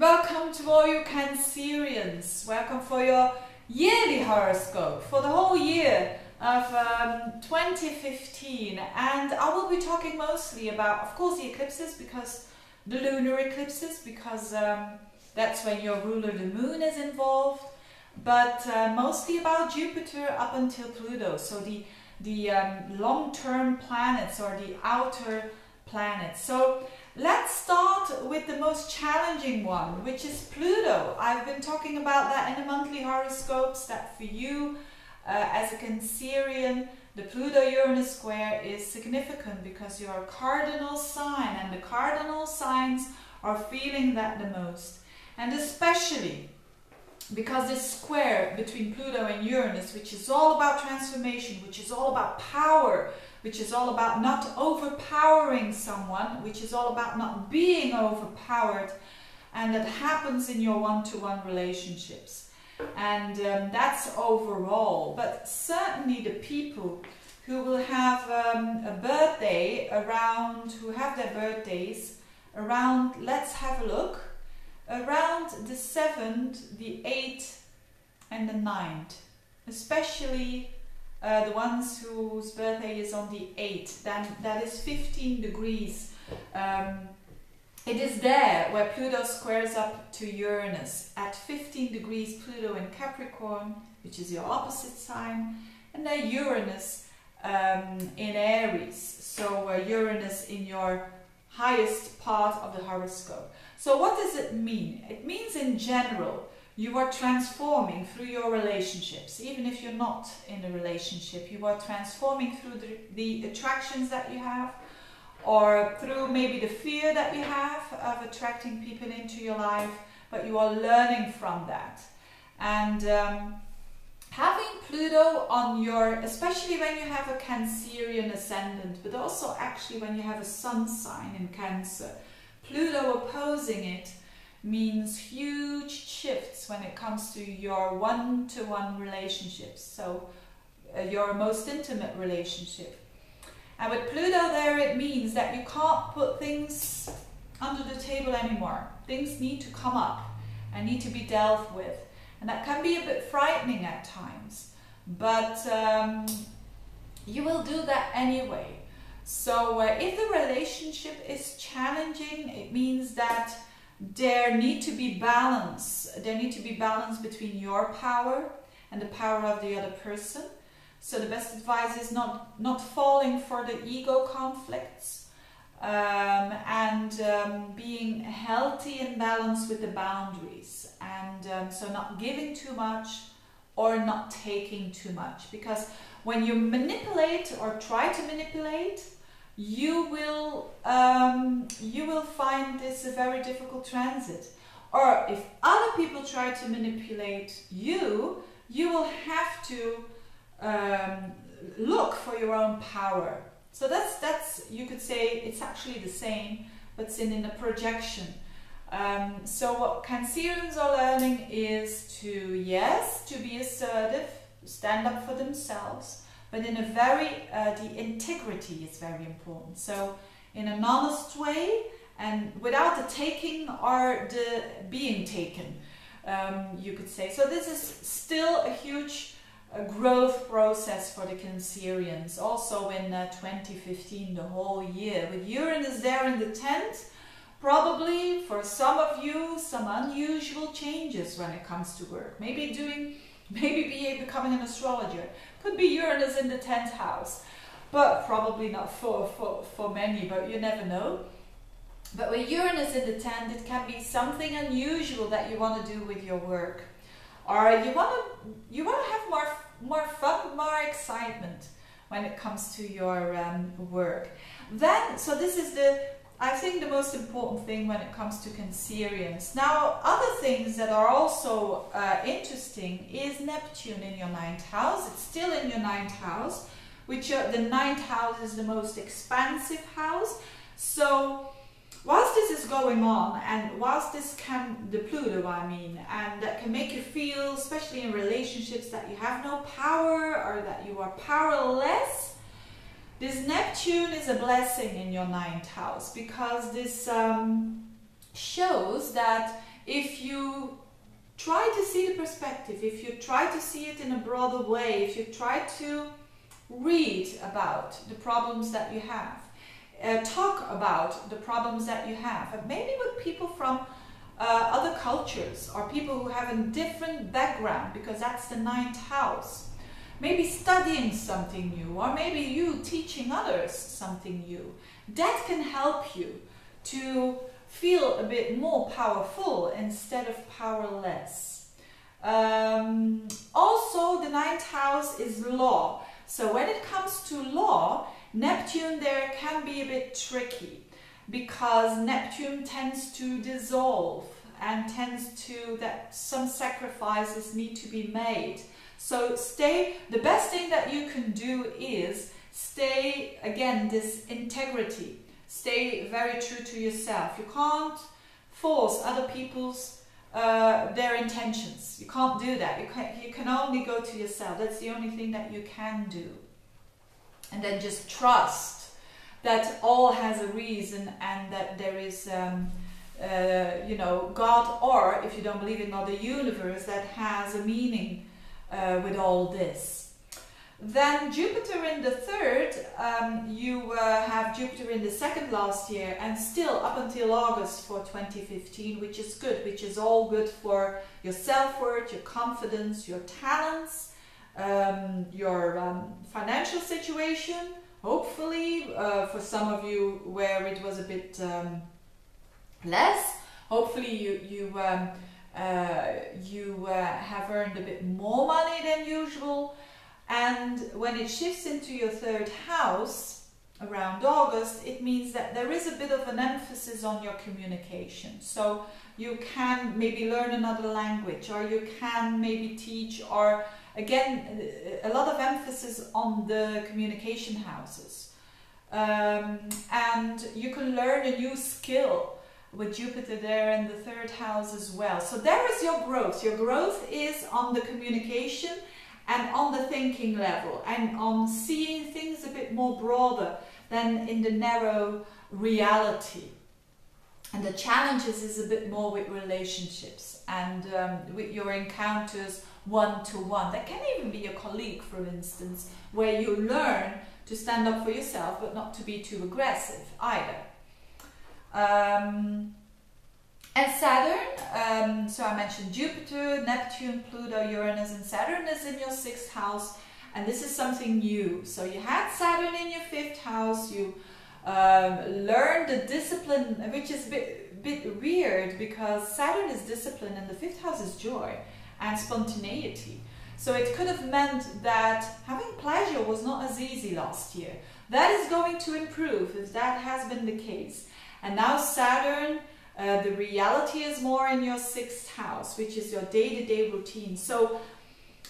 Welcome to all you Cancerians. Welcome for your yearly horoscope for the whole year of 2015. And I will be talking mostly about, of course, the eclipses, because the lunar eclipses, because that's when your ruler, the moon, is involved. But mostly about Jupiter up until Pluto. So the long-term planets or the outer planets. So let's start with the most challenging one, which is Pluto. I've been talking about that in the monthly horoscopes, that for you as a Cancerian, the Pluto-Uranus square is significant because you're a cardinal sign, and the cardinal signs are feeling that the most. And especially because this square between Pluto and Uranus, which is all about transformation, which is all about power, which is all about not overpowering someone, which is all about not being overpowered, and that happens in your one-to-one relationships. And that's overall. But certainly the people who will have a birthday around, who have their birthdays around, let's have a look, around the 7th, the 8th and the 9th, especially the ones whose birthday is on the 8th, then that is 15 degrees. It is there where Pluto squares up to Uranus at 15 degrees, Pluto in Capricorn, which is your opposite sign, and then Uranus in Aries, so Uranus in your highest part of the horoscope. So what does it mean? It means in general you are transforming through your relationships. Even if you're not in a relationship, you are transforming through the attractions that you have, or through maybe the fear that you have of attracting people into your life, but you are learning from that. And having Pluto on your, especially when you have a Cancerian ascendant, but also actually when you have a sun sign in Cancer, Pluto opposing it means huge shifts when it comes to your one-to-one relationships, so your most intimate relationship. And with Pluto there, it means that you can't put things under the table anymore. Things need to come up and need to be dealt with. And that can be a bit frightening at times, but you will do that anyway. So if the relationship is challenging, it means that there need to be balance. There need to be balance between your power and the power of the other person. So the best advice is not falling for the ego conflicts, and being healthy and balanced with the boundaries, and so not giving too much or not taking too much, because when you manipulate or try to manipulate, you will find this a very difficult transit. Or if other people try to manipulate you, you will have to look for your own power. So that's you could say it's actually the same, but it's in a projection. So what Cancerians are learning is to be assertive, stand up for themselves, but in a very, the integrity is very important. So in an honest way, and without the taking or the being taken, you could say. So this is still a huge growth process for the Cancerians, also in 2015, the whole year. With Uranus there in the 10th, probably for some of you, some unusual changes when it comes to work. Maybe becoming an astrologer. Could be Uranus in the 10th house, but probably not for many, but you never know. But with Uranus in the 10th, it can be something unusual that you want to do with your work, or you want to have more fun, more excitement when it comes to your work. Then, so this is I think the most important thing when it comes to Cancerians. Now, other things that are also interesting is Neptune in your 9th house. It's still in your 9th house, which the 9th house is the most expansive house. So whilst this is going on, and whilst this the Pluto, I mean, and that can make you feel, especially in relationships, that you have no power or that you are powerless, this Neptune is a blessing in your 9th house, because this shows that if you try to see the perspective, if you try to see it in a broader way, if you try to read about the problems that you have, talk about the problems that you have, and maybe with people from other cultures or people who have a different background, because that's the 9th house. Maybe studying something new, or maybe you teaching others something new. That can help you to feel a bit more powerful instead of powerless. Also, the 9th house is law. So when it comes to law, Neptune there can be a bit tricky, because Neptune tends to dissolve and tends to that some sacrifices need to be made. So the best thing that you can do is stay, again, this integrity. Stay very true to yourself. You can't force other people's their intentions. You can't do that. You can only go to yourself. That's the only thing that you can do. And then just trust that all has a reason, and that there is, you know, God, or if you don't believe in God, the universe that has a meaning with all this. Then Jupiter in the 3rd, you have Jupiter in the 2nd last year, and still up until August for 2015, which is good, which is all good for your self-worth, your confidence, your talents, your financial situation, hopefully, for some of you where it was a bit less, hopefully you have earned a bit more money than usual. And when it shifts into your 3rd house around August, it means that there is a bit of an emphasis on your communication. So you can maybe learn another language, or you can maybe teach, or again, a lot of emphasis on the communication houses. And you can learn a new skill with Jupiter there in the 3rd house as well. So there is your growth. Your growth is on the communication and on the thinking level, and on seeing things a bit more broader than in the narrow reality. And the challenges is a bit more with relationships and with your encounters one-to-one. That can even be a colleague, for instance, where you learn to stand up for yourself but not to be too aggressive either. And Saturn, so I mentioned Jupiter, Neptune, Pluto, Uranus, and Saturn is in your 6th house, and this is something new. So you had Saturn in your 5th house, you learned the discipline, which is a bit weird, because Saturn is discipline and the 5th house is joy and spontaneity. So it could have meant that having pleasure was not as easy last year. That is going to improve, if that has been the case. And now Saturn, the reality is more in your 6th house, which is your day-to-day routine. So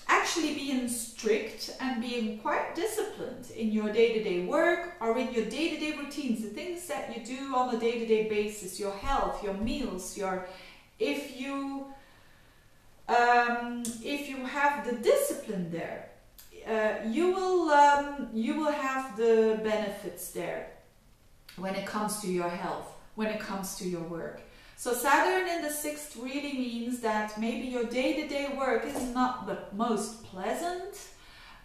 actually being strict and being quite disciplined in your day-to-day work, or in your day-to-day routines, the things that you do on a day-to-day basis, your health, your meals, if you have the discipline there, you will have the benefits there when it comes to your health, when it comes to your work. So Saturn in the 6th really means that maybe your day-to-day work is not the most pleasant,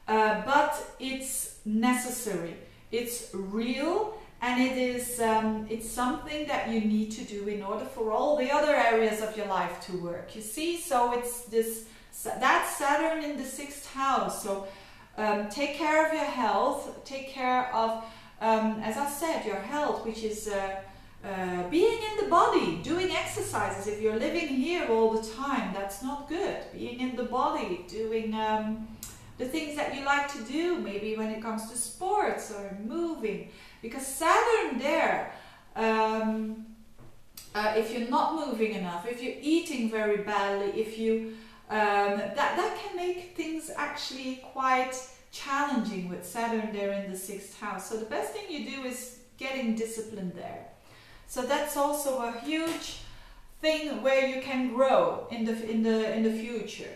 but it's necessary, it's real, and it is it's something that you need to do in order for all the other areas of your life to work. You see, so it's that's Saturn in the 6th house. So take care of your health, take care of, as I said, your health, which is being in the body, doing exercises. If you're living here all the time, that's not good. Being in the body, doing the things that you like to do, maybe when it comes to sports or moving. Because Saturn there, if you're not moving enough, if you're eating very badly, if you that can make things actually quite challenging with Saturn there in the 6th house. So the best thing you do is getting disciplined there. So that's also a huge thing where you can grow in the future.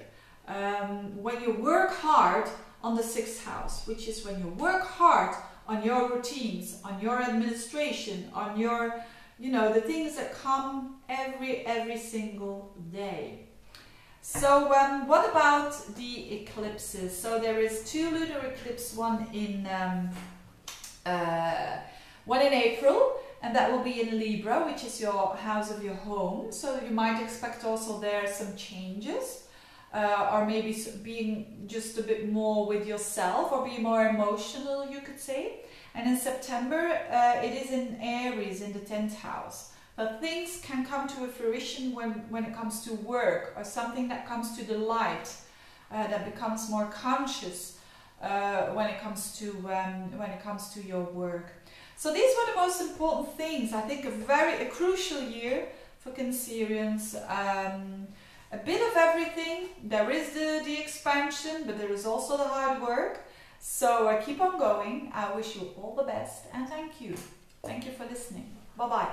When you work hard on the 6th house, which is when you work hard on your routines, on your administration, on your you know, the things that come every single day. So what about the eclipses? So there is 2 lunar eclipses, one in April, and that will be in Libra, which is your house of your home. So you might expect also there some changes, or maybe being just a bit more with yourself, or be more emotional, you could say. And in September, it is in Aries, in the 10th house. But things can come to a fruition when it comes to work, or something that comes to the light, that becomes more conscious when it comes to your work. So these were the most important things. I think a crucial year for Cancerians. A bit of everything. There is the expansion, but there is also the hard work. So keep on going. I wish you all the best, and thank you. Thank you for listening. Bye-bye.